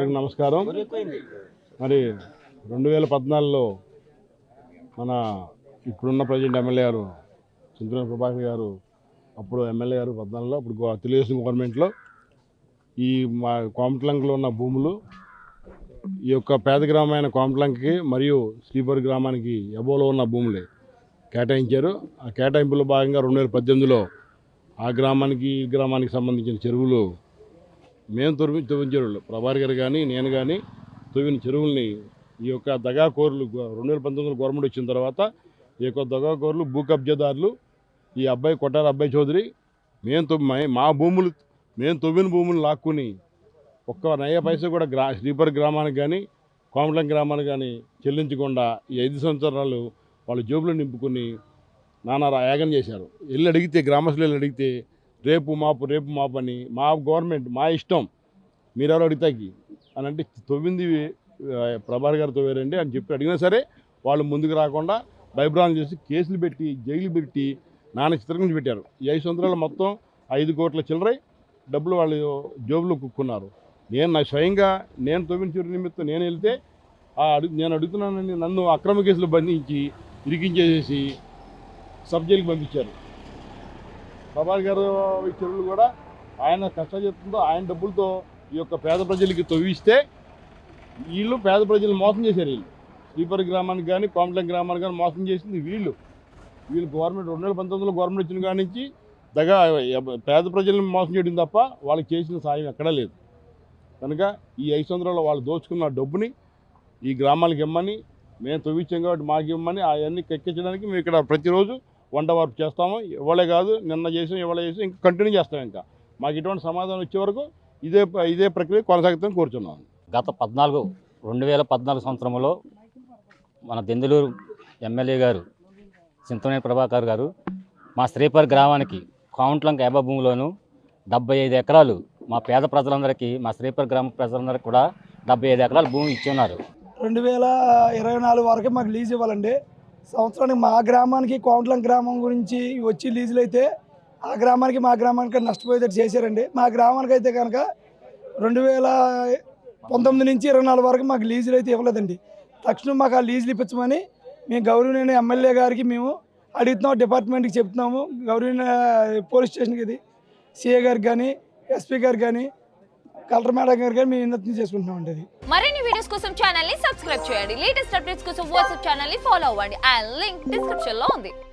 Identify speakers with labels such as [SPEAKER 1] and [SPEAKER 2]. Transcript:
[SPEAKER 1] అందరికీ నమస్కారం. మరి 2014లో మన ఇప్పుడున్న ప్రెసిడెంట్ ఎమ్మెల్యే గారు చింతమనేని ప్రభాకర్ గారు అప్పుడు ఎమ్మెల్యే గారు 14లో అప్పుడు తెలుగుదేశం గవర్నమెంట్లో ఈ మా కోమటలంకలో ఉన్న భూములు ఈ యొక్క పేద గ్రామమైన కోమటలంకకి మరియు శ్రీపూర్ గ్రామానికి ఎబోలో ఉన్న భూములే కేటాయించారు. ఆ కేటాయింపులో భాగంగా 2018లో ఆ గ్రామానికి ఈ గ్రామానికి సంబంధించిన చెరువులు మేము తవ్విన చెరువులు ప్రభాకర్ గారు కానీ నేను కానీ తవ్విన చెరువుల్ని ఈ యొక్క దగాకోరులు 2019లో గవర్నమెంట్ వచ్చిన తర్వాత ఈ యొక్క దగాకోరులు భూ కబ్జాదారులు ఈ అబ్బాయి కొట్టారు అబ్బాయి చౌదరి మా భూములు మేము తవ్విన భూములు లాక్కుని ఒక్క నయ్య పైసా కూడా శ్రీపూర్ గ్రామానికి కానీ కోమటలంక గ్రామానికి కానీ చెల్లించకుండా ఈ 5 సంవత్సరాలు వాళ్ళ జేబులో నింపుకుని నానా యాగం చేశారు. అడిగితే గ్రామస్తులు అడిగితే రేపు మాపు అని మా గవర్నమెంట్ మా ఇష్టం మీరెవరు అడిగితాకి అని అంటే తవ్వింది ప్రభాకర్ గారు తవ్వారండి అని చెప్పి అడిగినా సరే వాళ్ళు ముందుకు రాకుండా భయభ్రాంతం చేసి కేసులు పెట్టి జైలు పెట్టి నాన్న చిత్రహింస పెట్టారు. ఈ 5 సంవత్సరాలు మొత్తం 5 కోట్ల చిల్లరై డబ్బులు వాళ్ళు జోబులో కుక్కున్నారు. స్వయంగా నేను తవ్విన చెరువు నిమిత్తం నేను వెళ్తే నేను అడుగుతున్నానని నన్ను అక్రమ కేసులు బంధించి ఇరికించేసేసి సబ్ జైలుకి పంపించారు. ప్రభాకర్ గారు ఈ చెరువులు కూడా ఆయన కష్టజీతంతో ఆయన డబ్బులతో ఈ యొక్క పేద ప్రజలకి తవ్విస్తే వీళ్ళు పేద ప్రజలు మోసం చేశారు. శ్రీపూర్ గ్రామానికి కానీ కోమటలంక గ్రామానికి కానీ మోసం చేసింది వీళ్ళు గవర్నమెంట్ 2019లో గవర్నమెంట్ వచ్చిన కాడి నుంచి పేద ప్రజలను మోసం చేయడం తప్ప వాళ్ళకి చేసిన సాయం ఎక్కడా లేదు. కనుక ఈ 5 సంవత్సరాల్లో వాళ్ళు దోచుకున్న డబ్బుని ఈ గ్రామాలకు ఇమ్మని మేము తవ్వించాం కాబట్టి మాకు ఇవ్వమని అవన్నీ ఎక్కించడానికి మేము ఇక్కడ ప్రతిరోజు వంట వార్పు చేస్తాము. ఇవాళే కాదు నిన్న చేసాం ఇవాళ చేసాం ఇంకా కంటిన్యూ చేస్తాం. ఇంకా మాకు ఇటువంటి సమాధానం వచ్చే వరకు ఇదే ప్రక్రియ కొనసాగుతామని కోరుచున్నాను.
[SPEAKER 2] గత 2014 సంవత్సరంలో మన దెందులూరు ఎమ్మెల్యే గారు చింతమనేని ప్రభాకర్ గారు మా శ్రీపూర్ గ్రామానికి కోమటలంక యాభ భూమిలోను 75 ఎకరాలు మా పేద ప్రజలందరికీ మా శ్రీపూర్ గ్రామ ప్రజలందరికీ కూడా 75 ఎకరాలు భూమి ఇచ్చి ఉన్నారు.
[SPEAKER 3] 2024 వరకు మాకు లీజ్ ఇవ్వాలండి. సంవత్సరానికి మా గ్రామానికి కోమటలంక గ్రామం గురించి వచ్చి లీజులు అయితే ఆ గ్రామానికి మా గ్రామానికి నష్టపోయేటట్టు చేశారండి. మా గ్రామానికి అయితే కనుక 2019 నుంచి 24 వరకు మాకు లీజులు అయితే ఇవ్వలేదండి. తక్షణం మాకు ఆ లీజులు ఇప్పించమని మేము గౌరవనీయ ఎమ్మెల్యే గారికి మేము అడుగుతున్నాము, డిపార్ట్మెంట్కి చెప్తున్నాము, గౌరవనీయ పోలీస్ స్టేషన్కి ఇది సిఏ గారికి కానీ ఎస్పీ గారికి కానీ కలెక్టర్ మేడం గారు కానీ మేము విన్నతి చేసుకుంటున్నామండి. అది
[SPEAKER 4] మరిన్ని వీడియోస్ కోసం ఛానల్ ని సబ్స్క్రైబ్ చేయండి. లేటెస్ట్ అప్డేట్స్ కోసం వాట్సాప్ ఛానల్ ని ఫాలో అవ్వండి. ఆ లింక్ డిస్క్రిప్షన్ లో ఉంది.